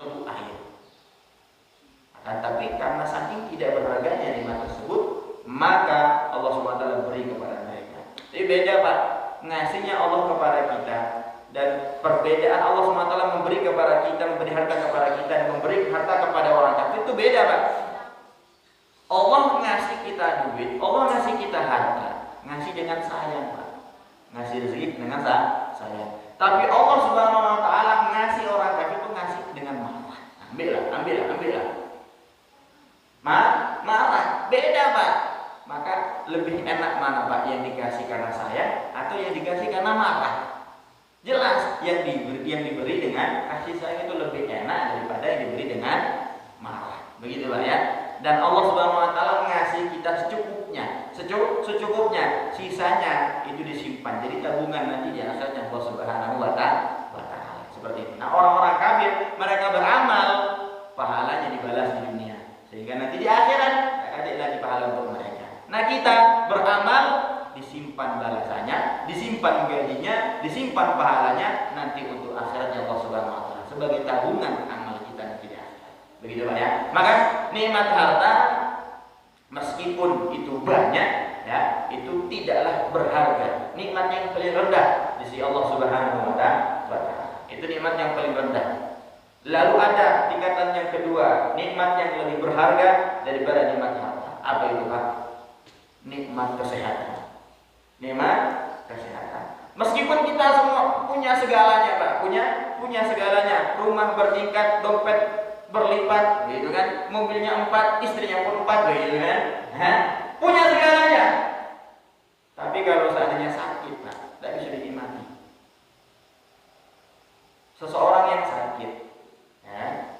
untuk air. Akan tapi karena saking tidak berharganya nikmat tersebut, maka Allah SWT beri kepada mereka. Jadi beda Pak, ngasihnya Allah kepada kita dan perbedaan Allah SWT memberi kepada kita, memberi harta kepada kita dan memberi harta kepada orang kafir itu beda Pak. Allah ngasih kita duit, Allah ngasih kita harta, ngasih dengan sayang Pak, ngasih rezeki dengan sayang. Tapi Allah Subhanahu Wa Taala ngasih orang kafir itu ngasih dengan marah. Ambillah. Marah, beda Pak. Maka lebih enak mana Pak, yang dikasih karena sayang atau yang dikasih karena marah? Jelas yang diberi dengan kasih sayang itu lebih enak daripada yang diberi dengan marah. Begitu Pak ya. Dan Allah Subhanahu Wa Taala ngasih kita secukupnya, sisanya itu disimpan. Jadi tabungan nanti di akhiratnya Allah Subhanahu Wa Taala. Seperti itu. Nah orang-orang kafir mereka beramal, pahalanya dibalas di dunia, sehingga nanti di akhirat ada lagi pahala untuk mereka. Nah kita beramal, disimpan balasannya, disimpan gajinya, disimpan pahalanya nanti untuk akhiratnya Allah Subhanahu Wa Taala sebagai tabungan amal kita nanti di akhirat. Begitu Pak ya. Maka nikmat harta meskipun itu banyak ya, itu tidaklah berharga. Nikmat yang paling rendah di sisi Allah Subhanahu Wa Taala. Itu nikmat yang paling rendah. Lalu ada tingkatan yang kedua, nikmat yang lebih berharga daripada nikmat harta. Apa itu Pak? Nikmat kesehatan. Nikmat kesehatan. Meskipun kita semua punya segalanya Pak, punya segalanya, rumah bertingkat, dompet berlipat, gitu kan, mobilnya 4, istrinya pun 4, gitu kan, punya segalanya. Tapi kalau seandainya sakit Pak, tidak bisa dinikmati. Seseorang yang sakit, ya,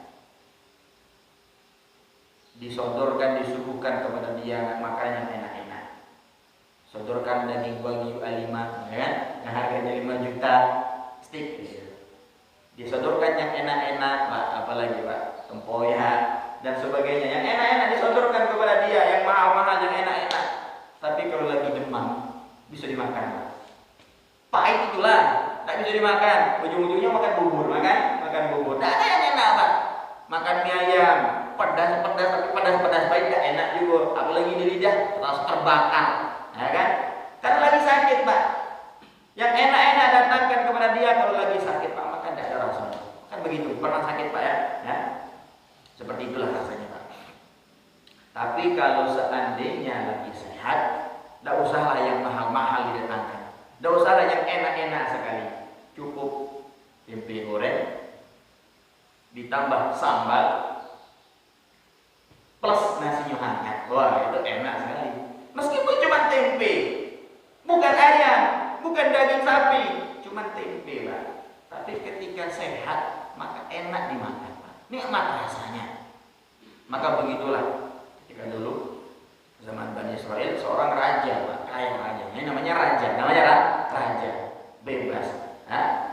disodorkan, disuguhkan kepada dia makanan yang enak-enak. Sodorkan daging wagyu A5, ya kan, yang harganya 5 juta stick, gitu. Disodorkan yang enak-enak Pak, apalagi Pak, tempoyak dan sebagainya, yang enak-enak disodorkan kepada dia, yang mahal-mahal, yang enak-enak. Tapi kalau lagi demam bisa dimakan Pak. Pahit itulah, tak bisa dimakan. Ujung-ujungnya makan bubur, makan bubur. Tak ada yang enak Pak. Makan mie ayam, pedas tapi pedas pahit tak enak juga. Apalagi di lidah terus terbakar, ya kan? Karena lagi sakit Pak. Yang enak-enak datangkan kepada dia kalau lagi sakit Pak, makan tidak ada rasanya. Kan begitu, pernah sakit Pak ya? Seperti itulah rasanya Pak. Tapi kalau seandainya lagi sehat, tidak usahlah yang mahal-mahal didatangkan. Tidak usahlah yang enak-enak sekali. Cukup tempe goreng ditambah sambal plus nasinya hangat. Wah, itu enak sekali. Meskipun cuma tempe, bukan ayam, bukan daging sapi, cuma tempe Pak. Tapi ketika sehat, maka enak dimakan Pak. Nikmat rasanya. Maka begitulah ketika dulu zaman Bani Israel, seorang raja Pak, kaya raja. Ini namanya raja, bebas.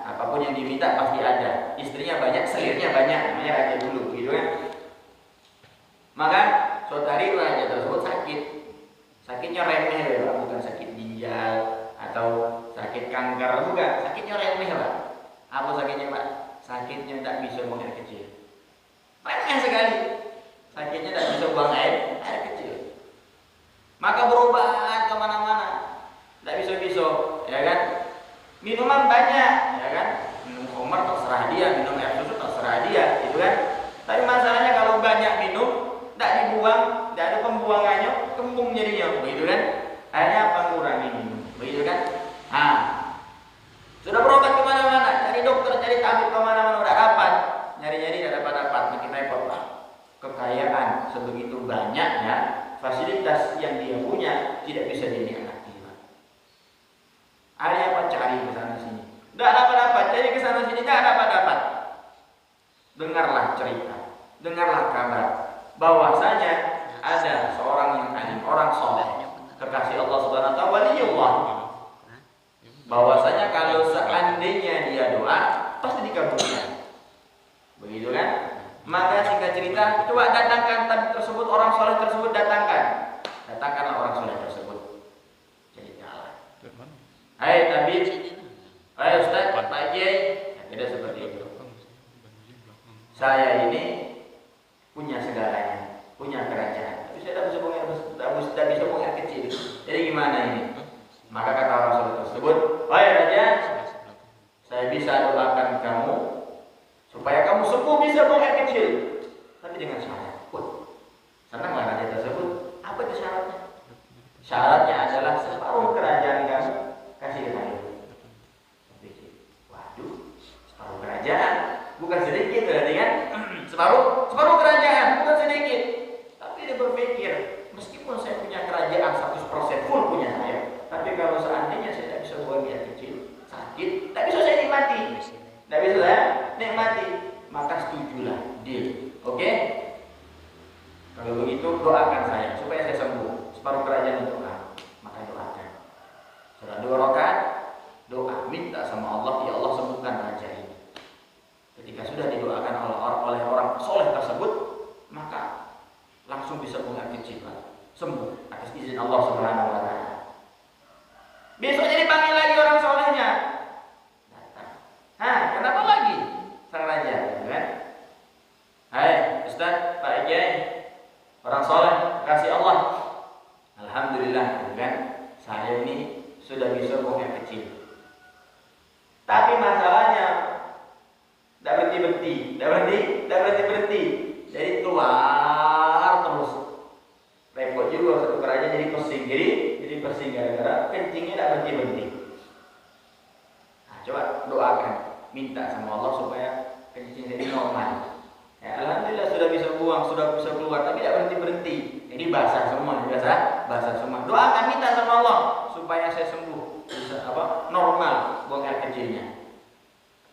Apapun yang diminta pasti ada. Istrinya banyak, selirnya banyak, namanya raja dulu, gitu kan. Maka suatu hari raja tersebut sakit. Sakitnya remeh Pak, bukan sakit ginjal atau sakit kanker, bukan. Sakitnya remeh Pak. Apa sakitnya Pak? Sakitnya tak bisa buang air kecil. Remeh sekali. Sakitnya tak bisa buang air kecil. Maka berobat kemana-mana, tidak bisa, ya kan? Minuman banyak, ya kan? Minum khamar terserah dia, minum air susu terserah dia, gitu kan? Tapi masalahnya kalau banyak minum, tidak dibuang, tidak ada pembuangannya, kembung jadinya, begitu kan? Akhirnya apa, ngurangi minum, begitu kan? Sudah berobat kemana-mana, cari dokter, cari tabib kemana-mana, udah dapat, nyari-nyari tidak dapat, makin repot Pak. Kekayaan sebegitu banyaknya, fasilitas yang dia punya tidak bisa dinikmati. Ada apa cari ke sana sini? Tidak dapat, cari ke sana sini tidak dapat. Dengarlah cerita, dengarlah kabar bahwasanya ada seorang yang alim, orang soleh, kekasih Allah Subhanahu Wa Taala, waliullah. Bahwasanya kalau seandainya dia doa pasti dikabulkan. Begitu kan? Maka singkat cerita, coba datangkan tabib tersebut, orang soleh tersebut datangkanlah orang soleh tersebut. Jadi kalah. Hai tabib, hai Ustaz, Pak Kiai, tidak seperti itu. saya ini punya segalanya, punya kerajaan, tapi saya tidak bisa buang air kecil. Jadi gimana ini? Maka kata Rasul tersebut, wahai raja, saya bisa doakan kamu supaya kamu sembuh bisa buang air kecil, tapi dengan syarat. Senang lah raja tersebut. Apa itu syaratnya? Syaratnya adalah separuh kerajaan kamu kasih ke saya. Waduh, separuh kerajaan bukan sedikit berarti kan? Separuh kerajaan bukan sedikit. Tapi dia berpikir, meskipun saya punya kerajaan 100% full punya saya, tapi kalau seandainya saya tidak bisa buang air kecil, sakit, tak bisa saya nikmati. Tidak bisa saya nikmati, maka setujulah deal. Oke? Kalau begitu doakan saya supaya saya sembuh. Separuh kerajaan untuk kamu, maka doakan. Setelah 2 rakaat, doa minta sama Allah, ya Allah sembuhkan raja ini. Ketika sudah didoakan oleh orang soleh tersebut, maka langsung bisa buang air kecil, sembuh atas izin Allah Subhanahu wa Ta'ala. Besoknya dipanggil lagi orang solehnya, datang. Kenapa lagi sang raja? Kan? Hai Ustaz, Pak Kiai, orang soleh kasih Allah, alhamdulillah, kan? Saya ini sudah bisa buang air kecil. Tapi masalahnya tidak berhenti. Jadi keluar terus. Repot juga satu kerajaan jadi pesing gara-gara kencingnya tidak berhenti. Nah, coba doakan, minta sama Allah supaya kencing jadi normal. Ya, alhamdulillah sudah bisa buang, sudah bisa keluar, tapi tidak berhenti. Ini basah semua, basah semua. Doakan, minta sama Allah supaya saya sembuh, bisa normal buang air kecilnya.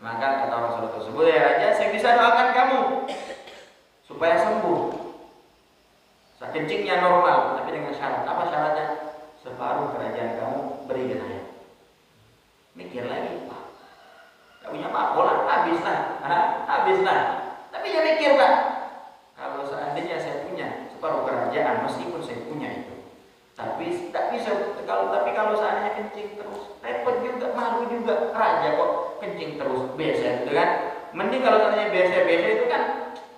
Maka kata Rasulullah tersebut, ya raja, saya bisa doakan kamu supaya sembuh, kencingnya normal, tapi dengan syarat. Apa syaratnya? Separuh kerajaan kamu beri ke saya. Mikir lagi, Pak, tak punya apa-apa, habislah. Tapi dia mikir, Pak, kalau seandainya saya punya separuh kerajaan, meskipun saya punya itu, tapi tak bisa. Tapi kalau seandainya kencing terus, repot juga, malu juga. Raja kok kencing terus, biasa itu kan. Mending kalau seandainya biasa itu kan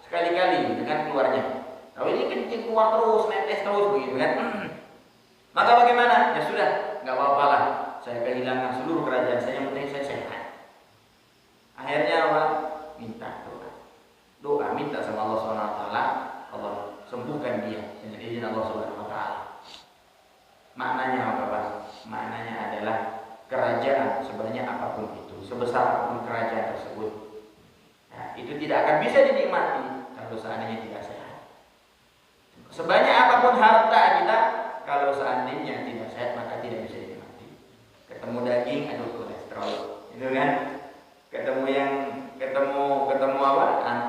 sekali-kali dengan keluarnya. Kalau ini kencing keluar terus, netes terus begitu kan. Maka bagaimana? Ya sudah, nggak apa-apa lah. Saya kehilangan seluruh kerajaan saya, yang penting saya sehat. Akhirnya apa? Minta doa, minta sama Allah Subhanahu wa Ta'ala, Allah sembuhkan dia dengan izin Allah Subhanahu wa Ta'ala. Maknanya apa, Pak? Maknanya adalah kerajaan sebanyak apapun itu, sebesar apapun kerajaan tersebut, nah, itu tidak akan bisa dinikmati kalau seandainya tidak sehat. Sebanyak apapun harta kita, kalau seandainya tidak sehat, maka tidak bisa dinikmati. Ketemu daging, aduh kolesterol, itu kan? Ketemu apa?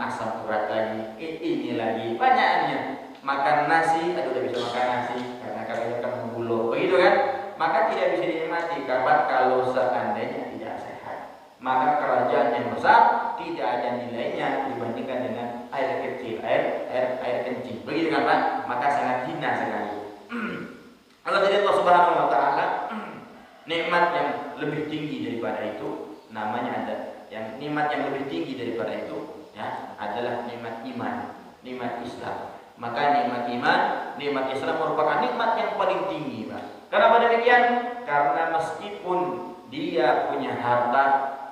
Asam urat lagi, ini lagi, banyaknya. Makan nasi, aduh udah bisa makan nasi karena katanya kan menggulung, begitu kan? Maka tidak bisa dinikmati. Kapan kalau seandainya tidak sehat, maka kerajaan yang besar tidak ada nilainya dibandingkan dengan air kecil, air kencing, begitu kan, Pak? Maka sangat hina sekali. Allah jadi Allah Subhanahu wa Ta'ala, nikmat yang lebih tinggi daripada itu namanya ada. Yang nikmat yang lebih tinggi daripada itu ya adalah nikmat iman, nikmat Islam. Maka nikmat iman, nikmat Islam merupakan nikmat yang paling tinggi, Pak. Kenapa demikian? Karena meskipun dia punya harta,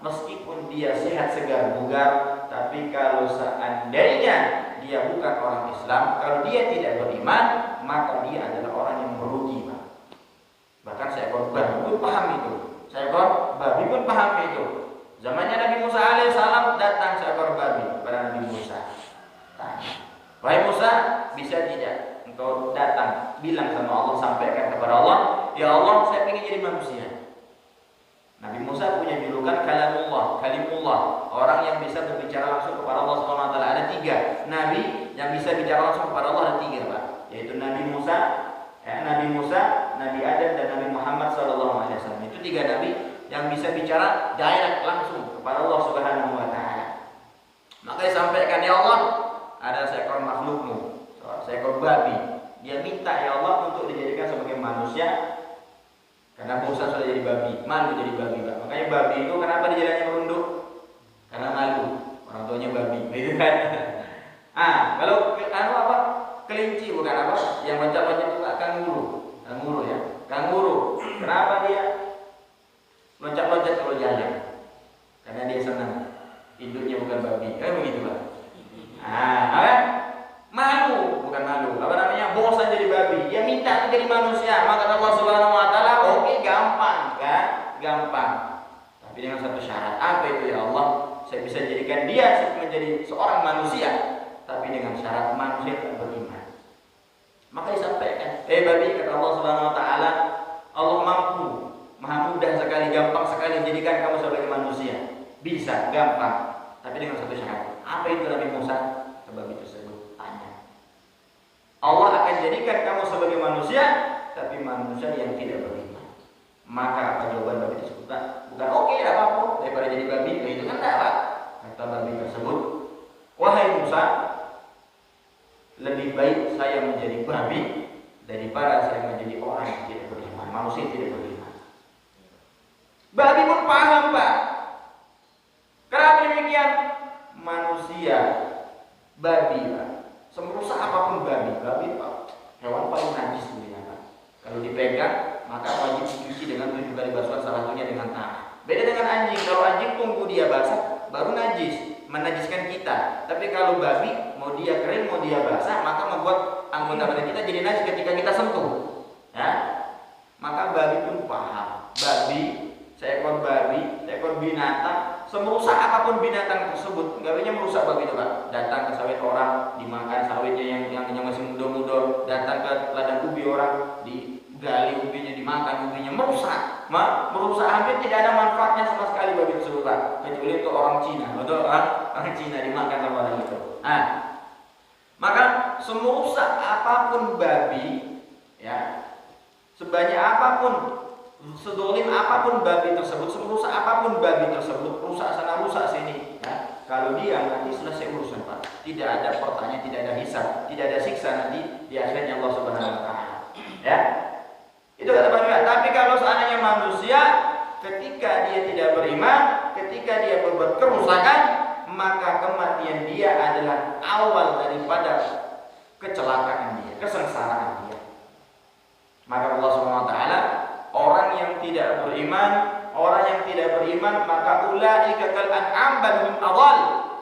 meskipun dia sehat segar bugar, tapi kalau seandainya dia bukan orang Islam, kalau dia tidak beriman, maka dia adalah orang yang merugi, Pak. Bahkan seekor babi pun paham itu. Seekor babi pun paham itu. Zamannya Nabi Musa alaihissalam datang seekor babi kepada Nabi Musa. Tanya, wahai Musa, bisa tidak engkau datang bilang sama Allah, sampaikan kepada Allah, ya Allah, saya ingin jadi manusia. Nabi Musa punya julukan kalimullah, orang yang bisa berbicara langsung kepada Allah Subhanahu wa Ta'ala. Ada 3 nabi yang bisa bicara langsung kepada Allah, ada 3, Pak. Yaitu Nabi Musa, Nabi Adam, dan Nabi Muhammad SAW. Itu 3 nabi yang bisa bicara direct langsung kepada Allah Subhanahu wa Ta'ala. Maka disampaikan, ya Allah, ada seekor makhlukmu, seekor babi. Dia minta ya Allah untuk dijadikan sebagai manusia. Karena Musa sudah jadi babi, malu jadi babi, Pak. Makanya babi itu kenapa dia jalannya merunduk? Karena malu. orang tuanya babi, gitu kan? Kalau kelinci bukan apa? Yang loncat-loncat itu kanguru ya, kanguru. Kenapa dia loncat-loncat kalau jalan? Karena dia senang. Induknya bukan babi, begitu Pak. Malu, bukan malu. Bosan jadi babi. Dia minta jadi manusia. Maka Allah Subhanahu Wa Taala, oke, gampang kan? Gampang. Tapi dengan satu syarat. Apa itu ya Allah? Saya bisa jadikan dia menjadi seorang manusia, tapi dengan syarat manusia tak beriman. Maka disampaikan, babi, kata Allah Subhanahu Wa Taala, Allah mampu, maha mudah sekali, gampang sekali jadikan kamu sebagai manusia. Bisa, gampang. Tapi dengan satu syarat. Apa itu Nabi Musa? Babi tersebut tanya. Allah akan jadikan kamu sebagai manusia, tapi manusia yang tidak beriman. Maka apa jawaban babi tersebut? Bukan oke, tidak apa-apa daripada jadi babi. Itu kan tidak, Pak. Kata babi tersebut, wahai Musa, lebih baik saya menjadi babi daripada saya menjadi orang yang tidak beriman, manusia yang tidak beriman. Babi pun paham, Pak. Kenapa demikian? Manusia, babi, Pak. Semerusak apapun babi, Pak, hewan paling najis dunia, Pak. Kalau dipegang, maka wajib dicuci dengan 7 kali basuhan, salah satunya dengan tanah. Beda dengan anjing. Kalau anjing tunggu dia basah, baru najis, menajiskan kita. Tapi kalau babi, mau dia kering, mau dia basah, maka membuat anggota badan kita jadi najis ketika kita sentuh. Ya, maka babi pun paham. Babi, seekor binatang, semerusak apapun binatang tersebut, nggak bisa merusak babi itu, Pak. Datang ke sawit orang, dimakan sawitnya yang masih muda-muda. Datang ke ladang ubi orang, digali ubinya, dimakan ubinya, merusak. Hampir tidak ada manfaatnya sama sekali babi tersebut, Pak. Kecuali untuk orang Cina, atau orang Cina dimakan sama orang itu. Maka semerusak apapun babi, ya, sebanyak apapun, sedolim apapun babi tersebut, semerusak apapun babi tersebut, rusak sana rusak sini, ya, kalau dia nanti selesai urusan, Pak. Tidak ada pertanyaan, tidak ada hisab, tidak ada siksa nanti di akhirnya Allah Subhanahu Wa Taala. Ya, itu kata Bapak. Tapi kalau seandainya manusia ketika dia tidak beriman, ketika dia berbuat kerusakan, maka kematian dia adalah awal daripada kecelakaan dia, kesengsaraan dia. Maka Allah Subhanahu Wa Taala, orang yang tidak beriman, maka ulaika kal an'am bal hum adall.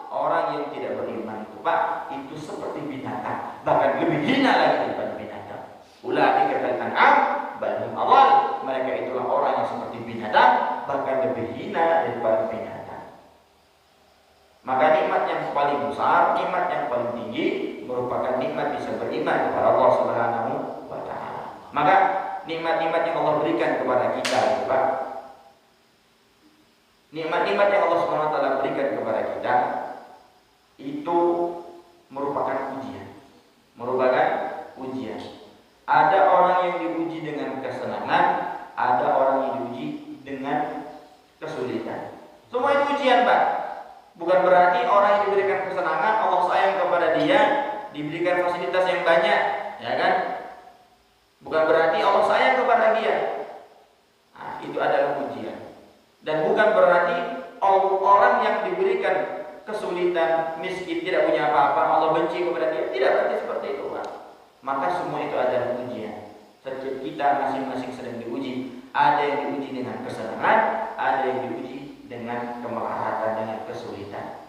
Orang yang tidak beriman itu, Pak, itu seperti binatang, bahkan lebih hina lagi daripada binatang. Ulaika kal an'am bal hum adall. Mereka itulah orang yang seperti binatang, bahkan lebih hina daripada binatang. Maka nikmat yang paling besar, nikmat yang paling tinggi merupakan nikmat bisa beriman kepada Allah Subhanahu Wa Taala. Maka nikmat-nikmat yang Allah berikan kepada kita, Pak, nikmat-nikmat yang Allah Subhanahu Wa Taala berikan kepada kita itu merupakan ujian. Ada orang yang diuji dengan kesenangan, ada orang yang diuji dengan kesulitan. Semua itu ujian, Pak. Bukan berarti orang yang diberikan kesenangan, Allah sayang kepada dia, diberikan fasilitas yang banyak, ya kan? Bukan berarti Allah sayang kepada dia. Itu adalah ujian. Dan bukan berarti orang yang diberikan kesulitan, miskin, tidak punya apa-apa, Allah benci kepada dia. Tidak berarti seperti itu, Pak. Maka semua itu adalah ujian. Setiap kita masing-masing sedang diuji. Ada yang diuji dengan kesenangan, ada yang diuji dengan kemelaratan, dengan kesulitan.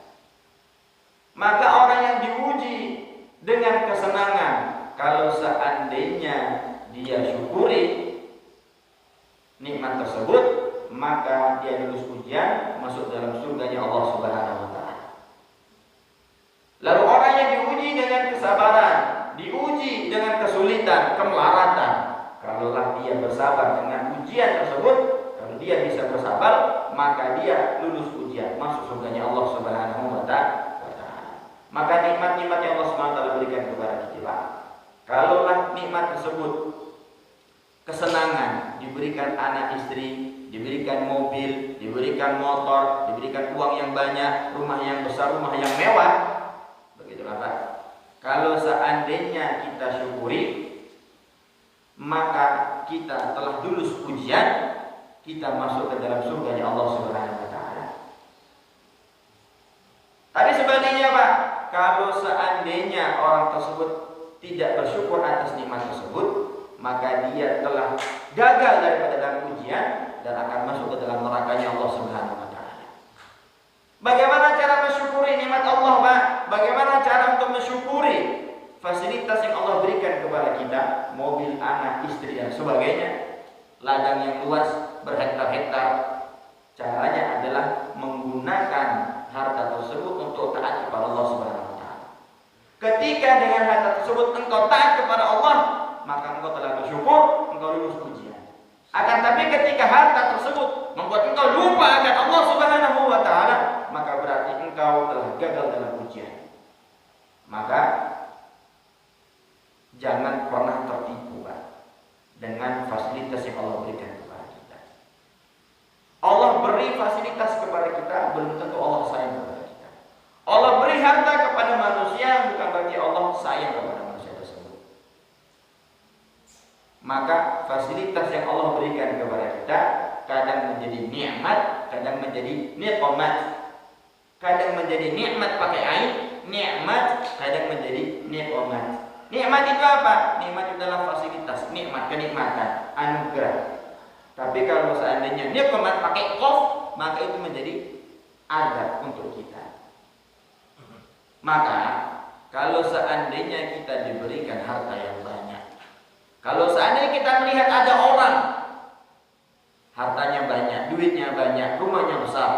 Maka orang yang diuji dengan kesenangan, kalau seandainya dia syukuri nikmat tersebut, maka dia lulus ujian, masuk dalam surganya Allah Subhanahu Wa Taala. Lalu orang yang diuji dengan kesabaran, diuji dengan kesulitan, kemelaratan, kalaulah dia bersabar dengan ujian tersebut, kalau dia bisa bersabar, maka dia lulus ujian, masuk surganya Allah Subhanahu Wa Taala. Maka nikmat-nikmat yang Allah Subhanahu Wa Taala berikan kepada kita, kalaulah nikmat tersebut kesenangan, diberikan anak istri, diberikan mobil, diberikan motor, diberikan uang yang banyak, rumah yang besar, rumah yang mewah, begitulah, Pak. Kalau seandainya kita syukuri, maka kita telah lulus ujian, kita masuk ke dalam surganya Allah Subhanahu Wa Taala. Tapi kalau seandainya orang tersebut tidak bersyukur atas nikmat tersebut, maka dia telah gagal daripada dalam ujian dan akan masuk ke dalam nerakanya Allah Subhanahu wa taala. Bagaimana cara mensyukuri nikmat Allah, Pak? Bagaimana cara untuk mensyukuri fasilitas yang Allah berikan kepada kita, mobil, anak, istri dan sebagainya, ladang yang luas berhektar-hektar? Caranya adalah menggunakan harta tersebut untuk taat kepada Allah Subhanahu wa taala. Ketika dengan harta tersebut engkau taat kepada Allah, maka engkau telah bersyukur, engkau lulus ujian. Akan tapi ketika harta tersebut membuat engkau lupa akan Allah Subhanahu wa taala, maka berarti engkau telah gagal dalam ujian. Maka jangan pernah tertipu, Pak, dengan fasilitas yang Allah berikan kepada kita. Allah beri fasilitas kepada kita, belum tentu Allah sayang kepada kita. Allah beri harta kepada manusia, bukan berarti Allah sayang kepada manusia tersebut. Maka fasilitas yang Allah berikan kepada kita kadang menjadi nikmat, kadang menjadi nikmat. Kadang menjadi nikmat pakai ain, nikmat kadang menjadi nikmat. Nikmat itu apa? Nikmat itu adalah fasilitas, nikmat, kenikmatan, anugerah. Tapi kalau seandainya nikmat pakai qaf, maka itu menjadi adab untuk kita. Maka kalau seandainya kita diberikan harta yang banyak, kalau seandainya kita melihat ada orang hartanya banyak, duitnya banyak, rumahnya besar,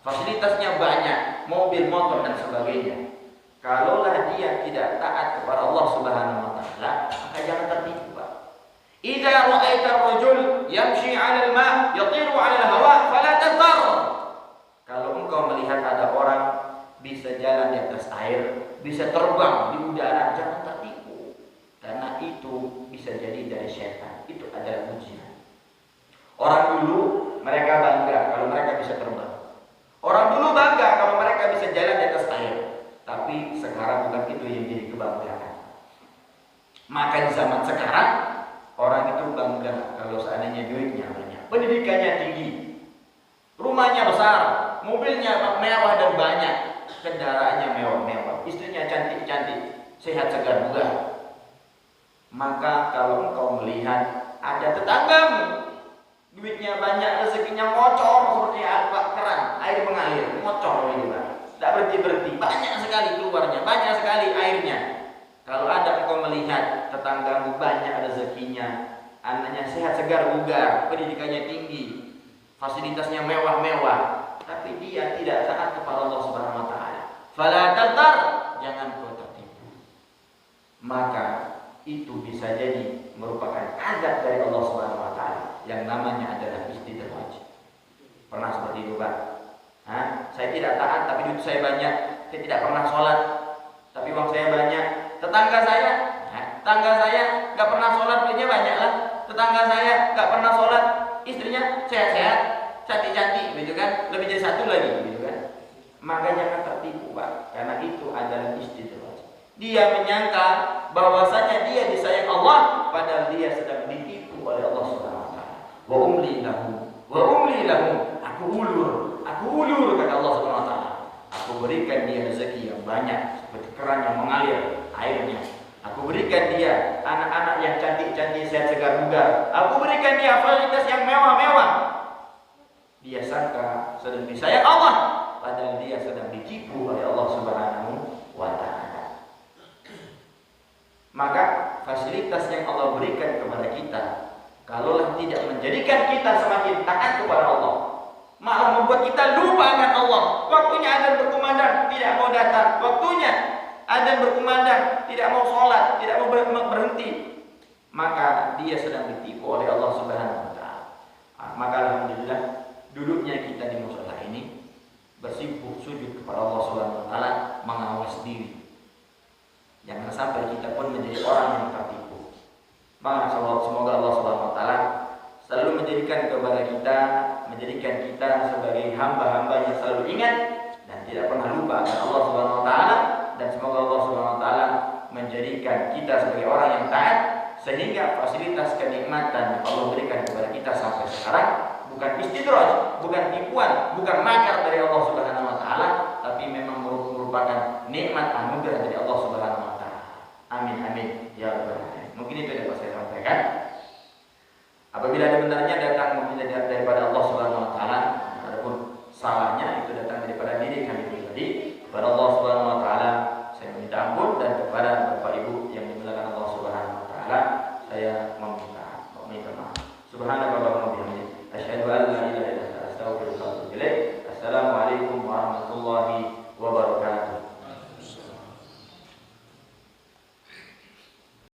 fasilitasnya banyak, mobil, motor dan sebagainya, kalaulah dia tidak taat kepada Allah Subhanahu wa taala, maka jangan tertipu, Pak. Idza ra'aita ar-rajul yamshi 'ala al-ma' yatiru 'ala al-hawa fala taghtar. Kalau engkau melihat ada orang bisa jalan di atas air, bisa terbang di udara, jangan tertipu. Karena itu bisa jadi dari syaitan. Itu adalah ujian. Orang dulu mereka bangga kalau mereka bisa terbang. Orang dulu bangga kalau mereka bisa jalan di atas air. Tapi sekarang bukan itu yang jadi kebanggaan. Maka di zaman sekarang orang itu bangga kalau seandainya duitnya banyak, pendidikannya tinggi, rumahnya besar, mobilnya mewah dan banyak, kendaraannya mewah-mewah, istrinya cantik-cantik, sehat segar bugar. Maka kalau engkau melihat ada tetanggamu duitnya banyak, rezekinya ngocor seperti apa keran, air mengalir, ngocor gitu kan. Tidak berhenti-berhenti, banyak sekali keluarnya, banyak sekali airnya. Kalau ada engkau melihat tetanggamu banyak rezekinya, anaknya sehat segar bugar, pendidikannya tinggi, fasilitasnya mewah-mewah, tapi dia tidak taat kepada Allah Subhanahu wa taala, fala taghtar, jangan kau tertipu. Maka itu bisa jadi merupakan azab dari Allah Subhanahu wa taala yang namanya adalah istidraj. Pernah seperti itu, Pak? Saya tidak taat tapi duit saya banyak, saya tidak pernah sholat tapi uang saya banyak. Tetangga saya nggak pernah sholat, duitnya banyak lah. Tetangga saya nggak pernah sholat, istrinya sehat-sehat, cantik-cantik, gitu kan? Lebih dari satu lagi, gitu kan? Maka jangan tertipu, Pak, karena itu adalah istidraj. Dia menyangka bahwasanya dia disayang Allah, padahal dia sedang ditipu oleh Allah Subhanahu wa taala. Wa umli lahum, aku ulur kata Allah Subhanahu wa taala. Aku berikan dia rezeki yang banyak seperti keran yang mengalir airnya. Aku berikan dia anak-anak yang cantik-cantik, sehat segar bugar. Aku berikan dia fasilitas yang mewah-mewah. Dia sangka sedang disayang Allah, padahal dia sedang ditipu oleh Allah Subhanahu wa taala. Maka fasilitas yang Allah berikan kepada kita, kalaulah tidak menjadikan kita semakin taat kepada Allah, malah membuat kita lupa akan Allah. Waktunya adzan berkumandang, tidak mau datang. Waktunya adzan berkumandang, tidak mau sholat, tidak mau berhenti. Maka dia sedang ditipu oleh Allah Subhanahu wa taala. Maka alhamdulillah, duduknya kita di mushola ini bersibuk sujud kepada Allah Subhanahu wa taala, mengawas diri. Jangan sampai kita pun menjadi orang yang tertipu. Maka semoga Allah Subhanahu wa taala selalu menjadikan kita sebagai hamba-hamba yang selalu ingat dan tidak pernah lupa akan Allah Subhanahu wa taala, dan semoga Allah Subhanahu wa taala menjadikan kita sebagai orang yang taat sehingga fasilitas kenikmatan yang Allah berikan kepada kita sampai sekarang bukan istidraj, bukan tipuan, bukan makar dari Allah Subhanahu wa taala, tapi memang merupakan merupakan nikmat anugerah dari Allah Subhanahu wa taala. Amin amin ya rabbal alamin. Mungkin itu yang dapat saya sampaikan. Apabila ada benarnya datang